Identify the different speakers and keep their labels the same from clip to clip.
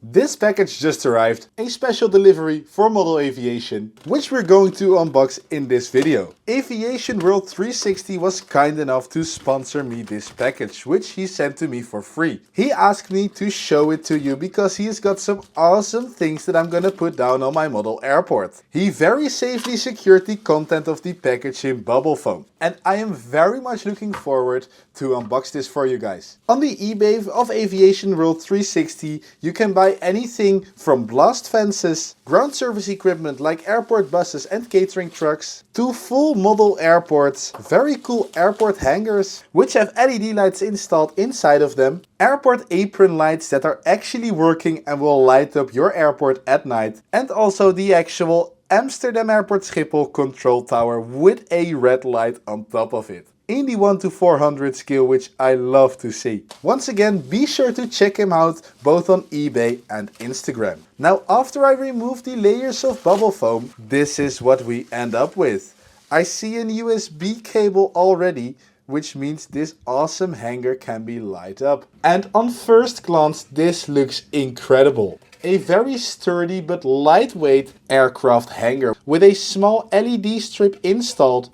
Speaker 1: This package just arrived, a special delivery for Model Aviation, which we're going to unbox in this video. Aviation World 360 was kind enough to sponsor me this package, which he sent to me for free. He asked me to show it to you because he's got some awesome things that I'm gonna put down on my model airport. He very safely secured the content of the package in bubble foam, and I am very much looking forward to unbox this for you guys. On the eBay of Aviation World 360, you can buy anything from blast fences, ground service equipment like airport buses and catering trucks, to full model airports, very cool airport hangars which have LED lights installed inside of them, airport apron lights that are actually working and will light up your airport at night, and also the actual Amsterdam Airport Schiphol control tower with a red light on top of it. In the 1 to 400 scale, which I love to see. Once again, be sure to check him out both on eBay and Instagram. Now, after I remove the layers of bubble foam, this is what we end up with. I see an USB cable already, which means this awesome hangar can be light up. And on first glance, this looks incredible. A very sturdy but lightweight aircraft hangar with a small LED strip installed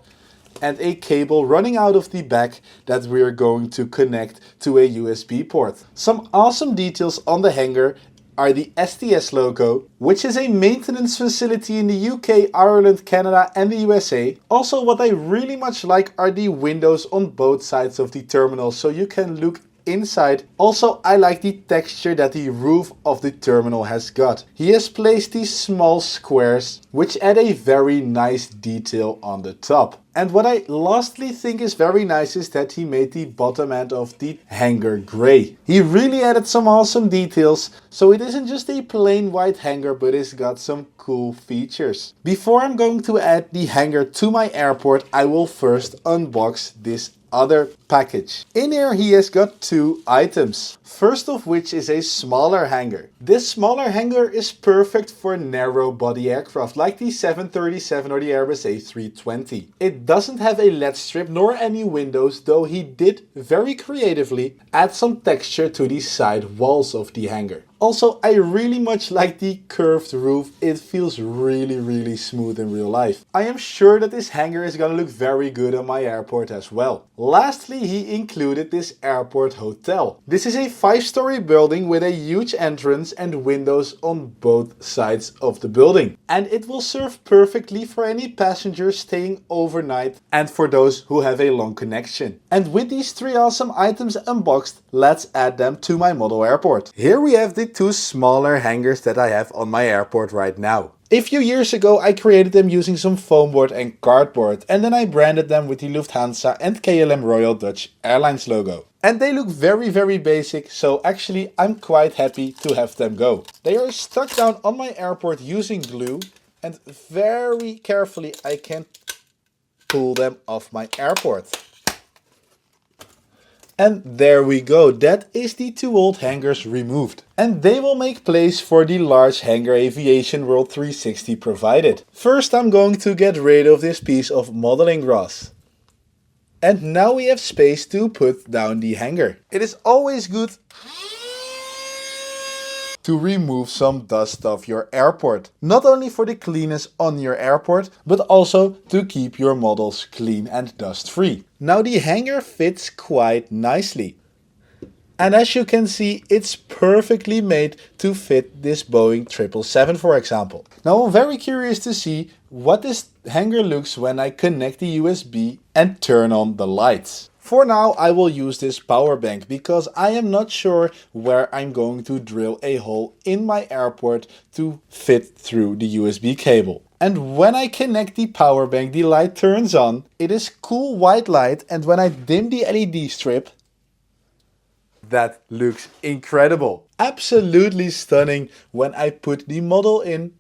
Speaker 1: and a cable running out of the back that we are going to connect to a USB port. Some awesome details on the hangar are the STS logo, which is a maintenance facility in the UK, Ireland, Canada and the USA. Also, what I really much like are the windows on both sides of the terminal so you can look inside. Also, I like the texture that the roof of the terminal has got. He has placed these small squares which add a very nice detail on the top. And what I lastly think is very nice is that he made the bottom end of the hangar grey. He really added some awesome details, so it isn't just a plain white hangar but it's got some cool features. Before I'm going to add the hangar to my airport, I will first unbox this other package. In here he has got two items. First of which is a smaller hangar. This smaller hangar is perfect for narrow body aircraft like the 737 or the Airbus A320. It doesn't have a LED strip nor any windows, though he did very creatively add some texture to the side walls of the hangar. Also, I really much like the curved roof. It feels really smooth in real life. I am sure that this hangar is gonna look very good on my airport as well. Lastly, he included this airport hotel. This is a 5-story building with a huge entrance and windows on both sides of the building. And it will serve perfectly for any passengers staying overnight and for those who have a long connection. And with these three awesome items unboxed, let's add them to my model airport. Here we have the two smaller hangars that I have on my airport right now. A few years ago I created them using some foam board and cardboard, and then I branded them with the Lufthansa and KLM Royal Dutch Airlines logo. And they look very basic, so actually I'm quite happy to have them go. They are stuck down on my airport using glue, and very carefully I can pull them off my airport. And there we go, that is the two old hangars removed. And they will make place for the large hangar Aviation World 360 provided. First I'm going to get rid of this piece of modeling grass. And now we have space to put down the hangar. It is always good to remove some dust off your airport. Not only for the cleanest on your airport, but also to keep your models clean and dust free. Now the hangar fits quite nicely. And as you can see, it's perfectly made to fit this Boeing 777, for example. Now I'm very curious to see what this hangar looks when I connect the USB and turn on the lights. For now I will use this power bank because I am not sure where I'm going to drill a hole in my airport to fit through the USB cable. And when I connect the power bank, the light turns on. It is cool white light, and when I dim the LED strip, that looks incredible. Absolutely stunning when I put the model in.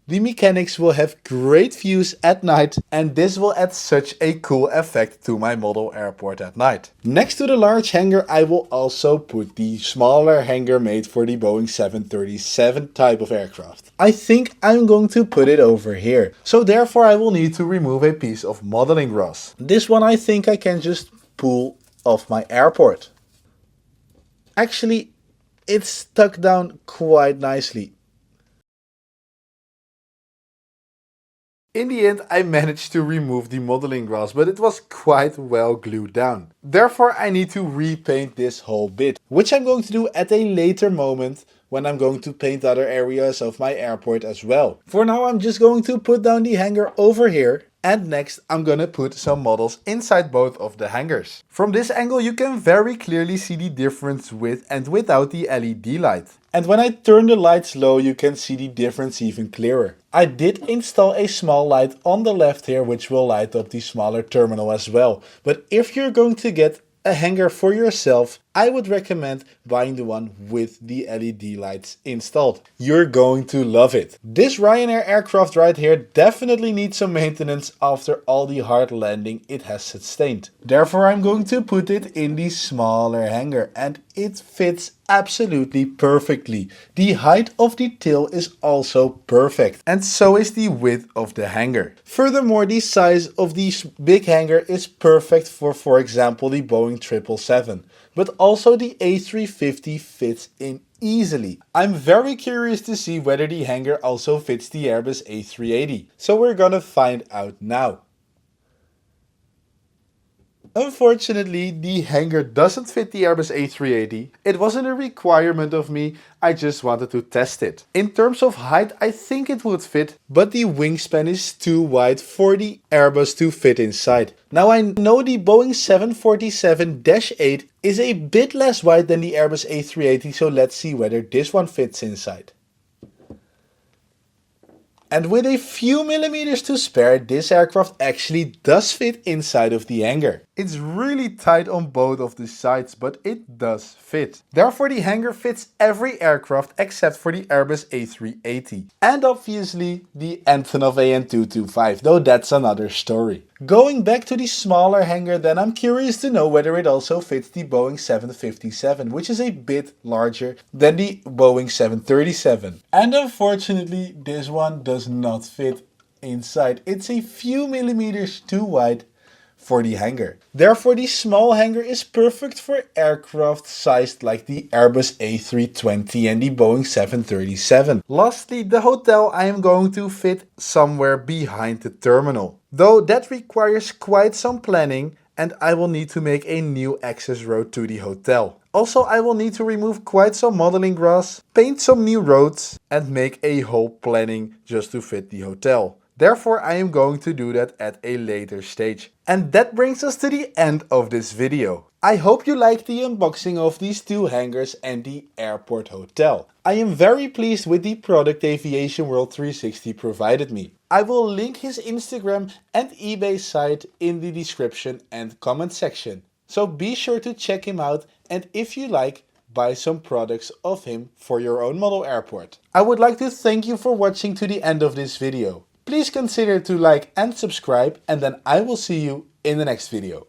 Speaker 1: The mechanics will have great views at night, and this will add such a cool effect to my model airport at night. Next to the large hangar I will also put the smaller hangar made for the Boeing 737 type of aircraft. I think I'm going to put it over here, so therefore I will need to remove a piece of modeling grass. This one I think I can just pull off my airport. Actually, it's stuck down quite nicely. In the end, I managed to remove the modeling glass, but it was quite well glued down. Therefore, I need to repaint this whole bit, which I'm going to do at a later moment when I'm going to paint other areas of my airport as well. For now, I'm just going to put down the hangar over here. And next, I'm gonna put some models inside both of the hangars. From this angle, you can very clearly see the difference with and without the LED light. And when I turn the lights low, you can see the difference even clearer. I did install a small light on the left here, which will light up the smaller terminal as well. But if you're going to get a hangar for yourself, I would recommend buying the one with the LED lights installed. You're going to love it. This Ryanair aircraft right here definitely needs some maintenance after all the hard landing it has sustained. Therefore, I'm going to put it in the smaller hangar, and it fits absolutely perfectly. The height of the tail is also perfect, and so is the width of the hangar. Furthermore, the size of the big hangar is perfect for example, the Boeing 777. But also the A350 fits in easily. I'm very curious to see whether the hangar also fits the Airbus A380. So we're gonna find out now. Unfortunately, the hangar doesn't fit the Airbus A380. It wasn't a requirement of me, I just wanted to test it. In terms of height, I think it would fit, but the wingspan is too wide for the Airbus to fit inside. Now I know the Boeing 747-8 is a bit less wide than the Airbus A380, so let's see whether this one fits inside. And with a few millimeters to spare, this aircraft actually does fit inside of the hangar. It's really tight on both of the sides, but it does fit. Therefore, the hangar fits every aircraft except for the Airbus A380. And obviously the Antonov AN225, though that's another story. Going back to the smaller hangar, then I'm curious to know whether it also fits the Boeing 757, which is a bit larger than the Boeing 737. And unfortunately, this one does not fit inside. It's a few millimeters too wide for the hangar. Therefore, the small hangar is perfect for aircraft sized like the Airbus A320 and the Boeing 737. Lastly, the hotel I am going to fit somewhere behind the terminal. Though that requires quite some planning, and I will need to make a new access road to the hotel. Also, I will need to remove quite some modeling grass, paint some new roads, and make a whole planning just to fit the hotel. Therefore, I am going to do that at a later stage. And that brings us to the end of this video. I hope you liked the unboxing of these two hangars and the airport hotel. I am very pleased with the product Aviation World 360 provided me. I will link his Instagram and eBay site in the description and comment section. So be sure to check him out, and if you like, buy some products of him for your own model airport. I would like to thank you for watching to the end of this video. Please consider to like and subscribe, and then I will see you in the next video.